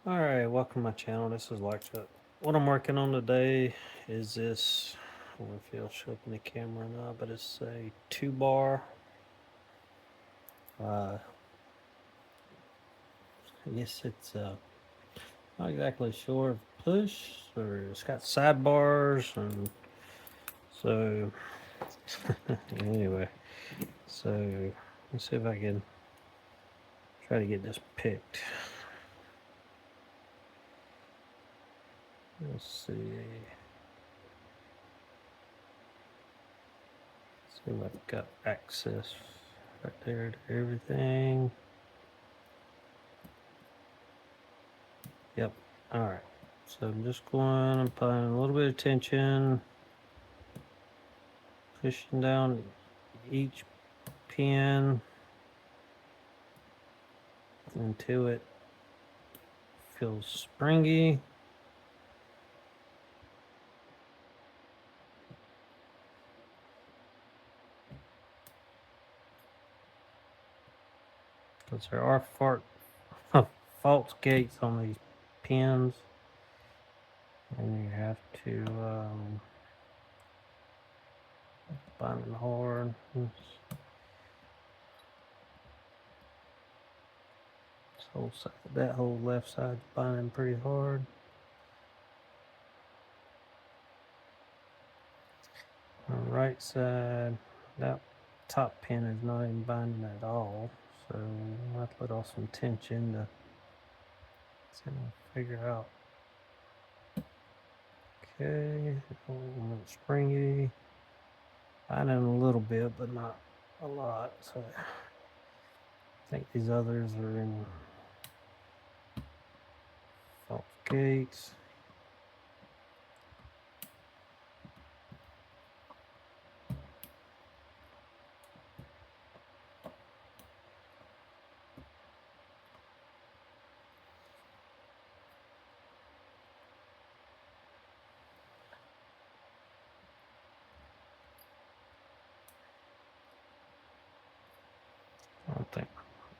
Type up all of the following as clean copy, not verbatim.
Alright, welcome to my channel. This is Alexa. What I'm working on today is this. I don't know if it'll show up in the camera or not, but it's a TuBAR. I guess it's not exactly sure if push or it's got sidebars, and so anyway, so let's see if I can try to get this picked. Let's see. See if I've got access right there to everything. Yep. Alright. So I'm just going and putting a little bit of tension, pushing down each pin until it feels springy. Because there are false gates on these pins, and you have to bind them hard. This whole side, that whole left side, binding pretty hard. On the right side, that top pin is not even binding at all, so I have to put off some tension to see if I can figure out. Okay, a little springy. Binding a little bit, but not a lot. So I think these others are in false gates.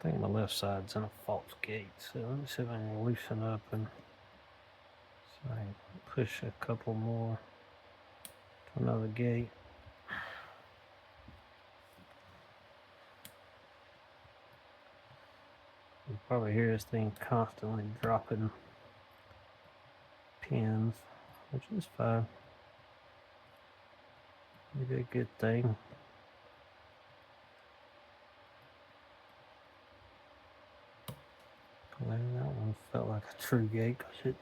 I think my left side's in a false gate. So let me see if I can loosen up and so I can push a couple more to another gate. You probably hear this thing constantly dropping pins, which is fine. Maybe a good thing. Well, that one felt like a true gate because it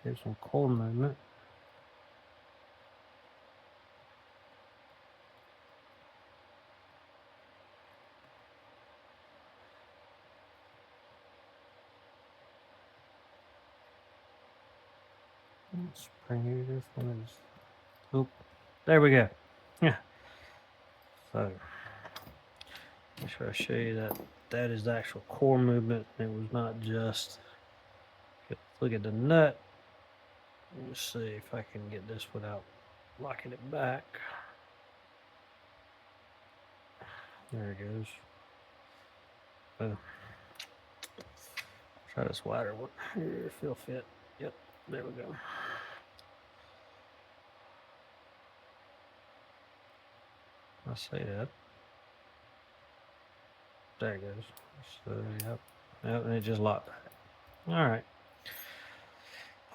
gave some core movement. Springy, this one is. Oop, there we go. Yeah. So, make sure I show you that that is the actual core movement. It was not just. Look at the nut. Let's see if I can get this without locking it back. There it goes. Try this wider one. Here, feel fit. Yep, there we go. I say that. There it goes. So, yep, and it just locked back. Alright.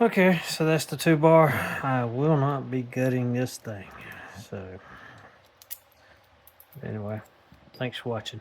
Okay, so that's the TuBAR. I will not be gutting this thing. So, anyway, thanks for watching.